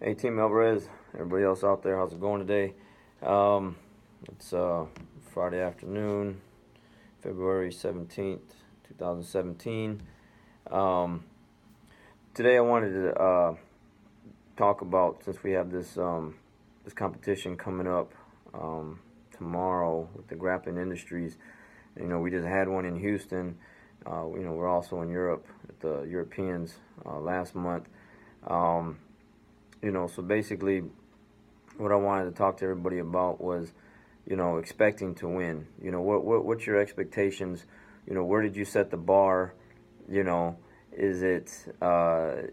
Hey, Team Alvarez, everybody else out there, how's it going today? It's Friday afternoon, February 17th, 2017. Today I wanted to talk about, since we have this competition coming up tomorrow with the grappling industries. We just had one in Houston. We're also in Europe at the Europeans last month. So basically what I wanted to talk to everybody about was, expecting to win. What's your expectations? Where did you set the bar? Is it, do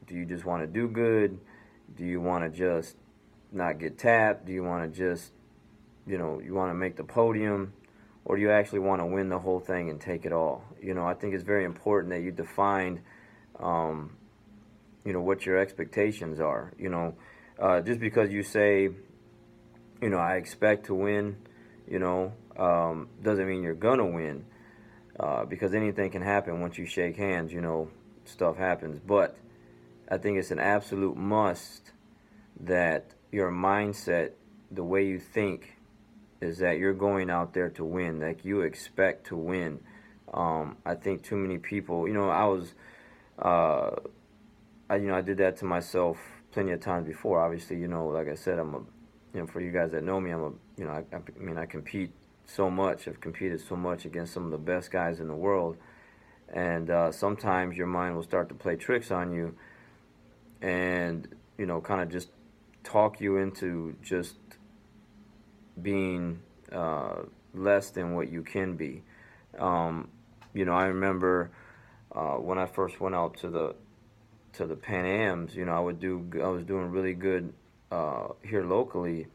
you just want to do good? Do you want to just not get tapped? Do you want to just, you want to make the podium? Or do you actually want to win the whole thing and take it all? I think it's very important that you define, what your expectations are. Just because you say, I expect to win, doesn't mean you're gonna win, because anything can happen once you shake hands. Stuff happens. But I think it's an absolute must that your mindset, the way you think, is that you're going out there to win. Like, you expect to win. I think too many people, I did that to myself plenty of times before. Obviously, like I said, for you guys that know me, I compete so much. I've competed so much against some of the best guys in the world. And sometimes your mind will start to play tricks on you and, kind of just talk you into just being less than what you can be. I remember when I first went out to the Pan Ams, I was doing really good here locally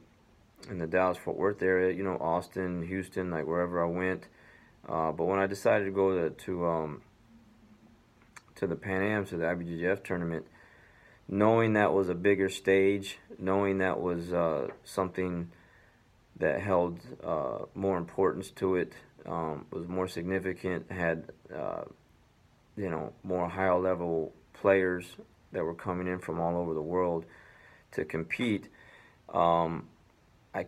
in the Dallas-Fort Worth area, Austin, Houston, like wherever I went. But when I decided to go to the Pan Ams, to the IBJJF tournament, knowing that was a bigger stage, knowing that was something that held more importance to it, was more significant, had more higher level players that were coming in from all over the world to compete, I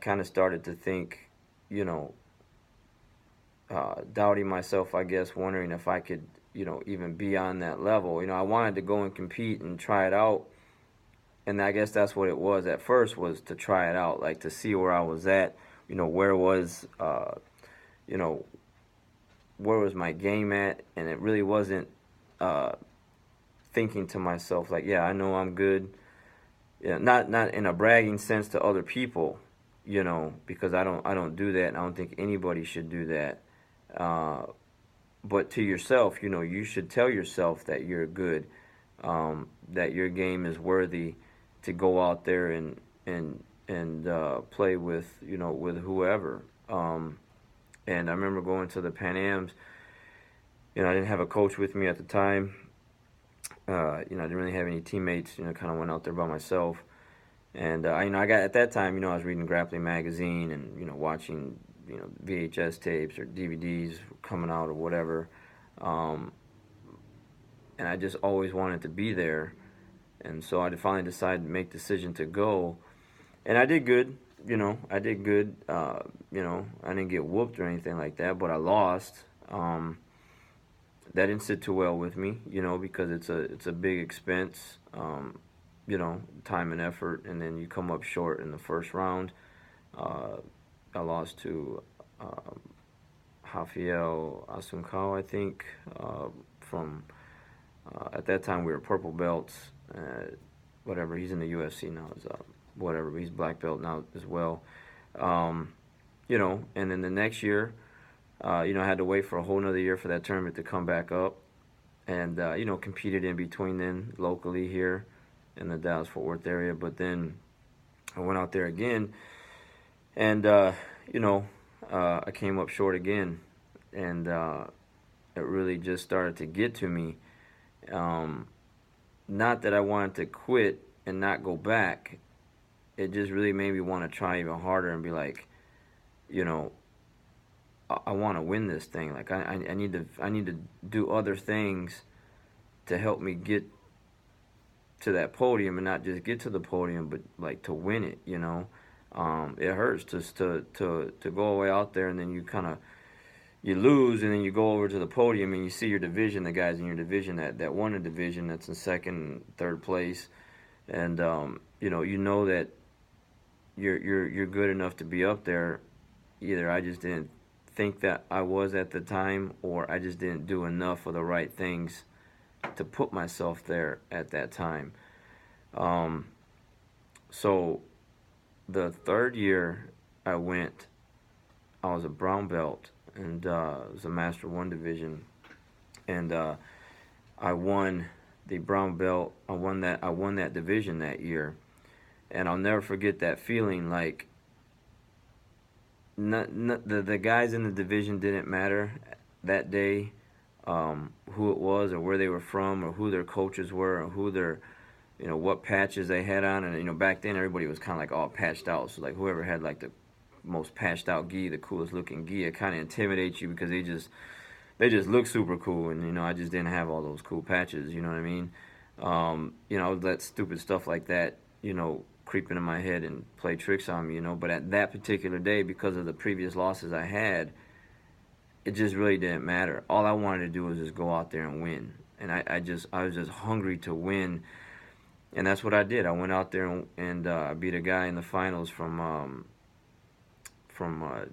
kind of started to think, doubting myself, I guess, wondering if I could, even be on that level. I wanted to go and compete and try it out, and I guess that's what it was at first, was to try it out, like to see where I was at, where was my game at, and it really wasn't thinking to myself like, yeah, I know I'm good. Yeah, not in a bragging sense to other people, because I don't do that, and I don't think anybody should do that. But to yourself, you should tell yourself that you're good, that your game is worthy to go out there and play with, with whoever. And I remember going to the Pan Ams. I didn't have a coach with me at the time. I didn't really have any teammates. Kind of went out there by myself. And I got, at that time, I was reading Grappling magazine and watching VHS tapes or DVDs coming out or whatever. And I just always wanted to be there. And so I finally decided to make the decision to go. And I did good. I did good. I didn't get whooped or anything like that, but I lost. That didn't sit too well with me, because it's a big expense, time and effort, and then you come up short in the first round. I lost to Rafael Asuncao, I think, from, at that time we were purple belts, whatever, he's in the UFC now, whatever, he's black belt now as well. And then the next year, I had to wait for a whole nother year for that tournament to come back up, and competed in between then locally here in the Dallas-Fort Worth area. But then I went out there again, and I came up short again, and it really just started to get to me. Not that I wanted to quit and not go back. It just really made me want to try even harder and be like, I want to win this thing. Like, I need to do other things to help me get to that podium, and not just get to the podium, but like to win it. It hurts just to go away out there, and then you lose, and then you go over to the podium and you see your division, the guys in your division that won a division that's in second, third place, and you know that you're good enough to be up there. Either I just didn't think that I was at the time, or I just didn't do enough of the right things to put myself there at that time. So the third year I went, I was a brown belt, and it was a Master 1 division, and I won the brown belt. I won that division that year, and I'll never forget that feeling. Like, the guys in the division didn't matter that day, who it was or where they were from or who their coaches were or who their, what patches they had on. And back then everybody was kind of like all patched out, so like whoever had like the most patched out gi, the coolest looking gi, it kind of intimidates you because they just look super cool, and I just didn't have all those cool patches. You know what I mean? That stupid stuff like that, creep into my head and play tricks on me, But at that particular day, because of the previous losses I had, it just really didn't matter. All I wanted to do was just go out there and win, and I was just hungry to win, and that's what I did. I went out there and I beat a guy in the finals from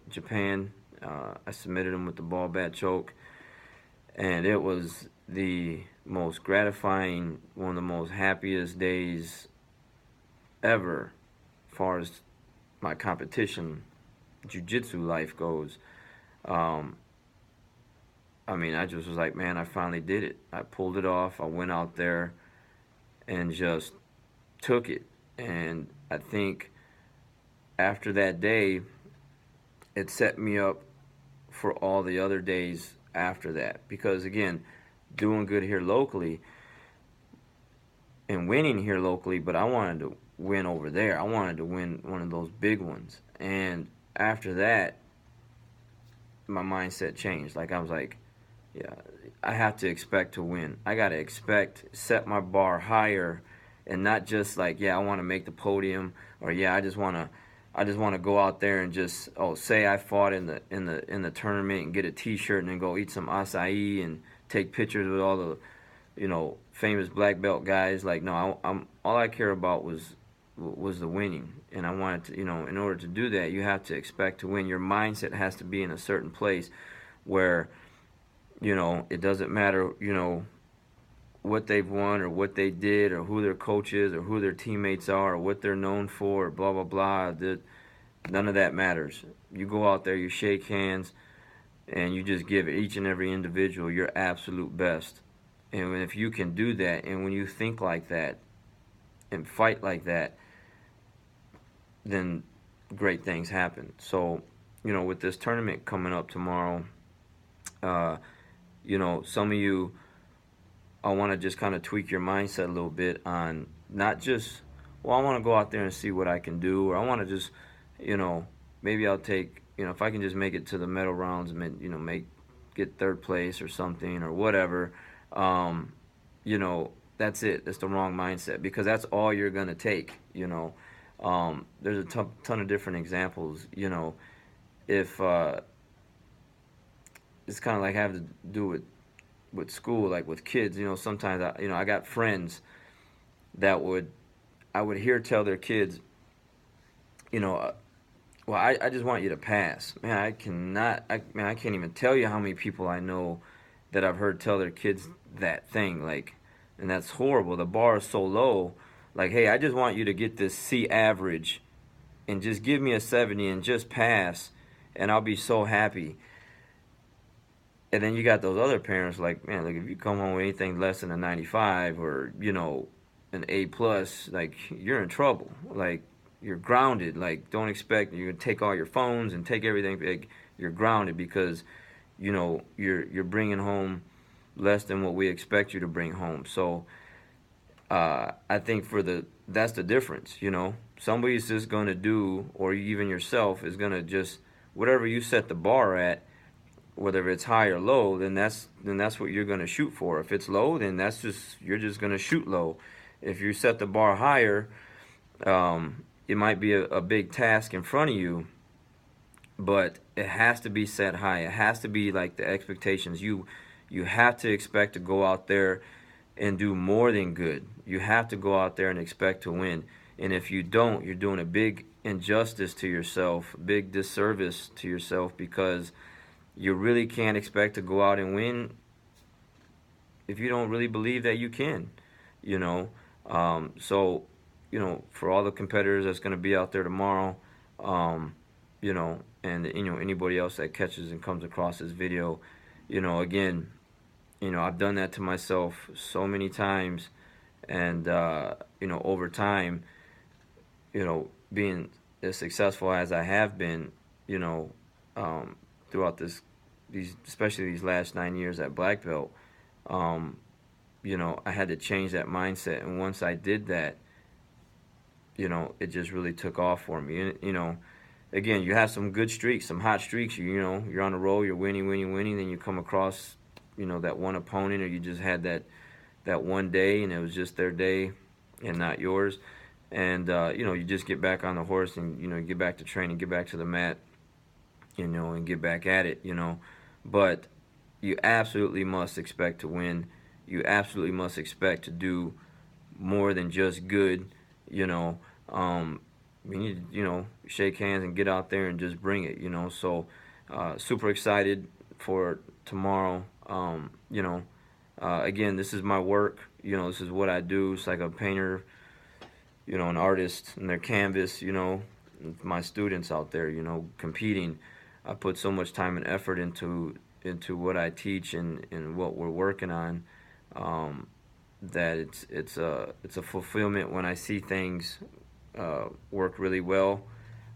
Japan. I submitted him with the ball bat choke, and it was the most gratifying, one of the most happiest days ever as far as my competition jiu-jitsu life goes. I just was like, man, I finally did it. I pulled it off. I went out there and just took it. And I think after that day, it set me up for all the other days after that. Because, again, doing good here locally and winning here locally, but I wanted to win over there. I wanted to win one of those big ones. And after that, my mindset changed. Like, I was like, yeah, I have to expect to win. I got to set my bar higher, and not just like, yeah, I want to make the podium, or yeah, I just want to go out there and just, say I fought in the tournament and get a T-shirt and then go eat some acai and take pictures with all the, famous black belt guys. Like, no, all I care about was the winning, and I wanted to, in order to do that, you have to expect to win. Your mindset has to be in a certain place where, it doesn't matter, what they've won or what they did or who their coach is or who their teammates are or what they're known for, or blah, blah, blah. None of that matters. You go out there, you shake hands, and you just give each and every individual your absolute best. And if you can do that, and when you think like that and fight like that, then great things happen. So, with this tournament coming up tomorrow, some of you, I want to just kind of tweak your mindset a little bit on not just, I want to go out there and see what I can do, or I want to just, maybe I'll take, if I can just make it to the medal rounds and, get third place or something or whatever, that's it. That's the wrong mindset, because that's all you're going to take, There's a ton of different examples, if it's kind of like having to do with school, like with kids, sometimes I got friends that I would hear tell their kids, well, I just want you to pass. Man, I can't even tell you how many people I know that I've heard tell their kids that thing, like, and that's horrible. The bar is so low, like, hey, I just want you to get this C average and just give me a 70 and just pass, and I'll be so happy. And then you got those other parents like, man, like, if you come home with anything less than a 95 or, an A+, like, you're in trouble. Like, you're grounded. Like, don't expect you're going to take all your phones and take everything. Like, you're grounded because, you're bringing home less than what we expect you to bring home. So, I think that's the difference, Somebody's just going to do, or even yourself is going to just, whatever you set the bar at, whether it's high or low, then that's what you're going to shoot for. If it's low, then you're just going to shoot low. if you set the bar higher, it might be a big task in front of you, but it has to be set high. It has to be like the expectations. You have to expect to go out there and do more than good. You have to go out there and expect to win. And if you don't, you're doing a big injustice to yourself, big disservice to yourself, because you really can't expect to go out and win if you don't really believe that you can, you know. So, you know, for all the competitors that's going to be out there tomorrow, you know, and, you know, anybody else that catches and comes across this video, you know, again, you know, I've done that to myself so many times, and, you know, over time, you know, being as successful as I have been, you know, throughout especially these last 9 years at Black Belt, you know, I had to change that mindset. And once I did that, you know, it just really took off for me. And, you know, again, you have some good streaks, some hot streaks. You know, you're on a roll, you're winning. Then you come across, you know, that one opponent, or you just had that one day and it was just their day and not yours. And, you know, you just get back on the horse and, you know, get back to training, get back to the mat, you know, and get back at it, you know. But you absolutely must expect to win. You absolutely must expect to do more than just good, you know. We need to, you know, shake hands and get out there and just bring it, you know. So, super excited for tomorrow. You know, again, this is my work. You know, this is what I do. It's like a painter, you know, an artist and their canvas, you know, my students out there, you know, competing. I put so much time and effort into what I teach and what we're working on, that it's a fulfillment when I see things work really well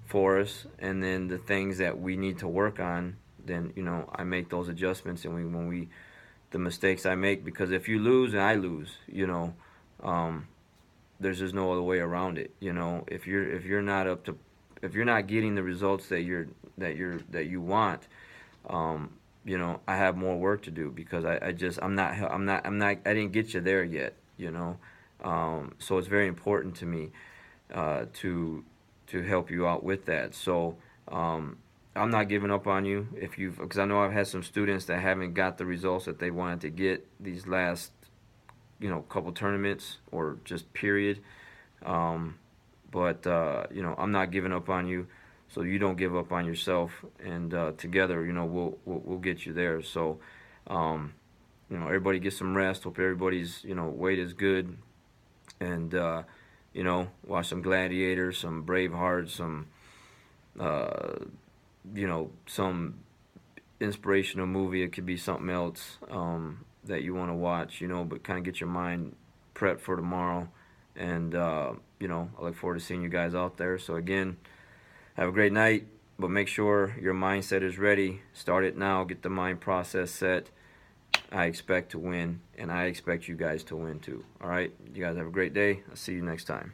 for us, and then the things that we need to work on, then, you know, I make those adjustments, and the mistakes I make, because if you lose and I lose, you know, there's just no other way around it, you know. If you're not getting the results that you want, you know, I have more work to do, because I didn't get you there yet, you know. So it's very important to me to help you out with that. So I'm not giving up on you, because I know I've had some students that haven't got the results that they wanted to get these last, you know, couple tournaments, or just period. But you know, I'm not giving up on you, so you don't give up on yourself, and together, you know, we'll get you there. So, you know, everybody get some rest. Hope everybody's, you know, weight is good, and you know, watch some Gladiators, some Braveheart, some you know, some inspirational movie. It could be something else that you want to watch, you know, but kind of get your mind prepped for tomorrow. And you know, I look forward to seeing you guys out there. So again, have a great night, but make sure your mindset is ready. Start it now. Get the mind process set. I expect to win, and I expect you guys to win too. All right? You guys have a great day. I'll see you next time.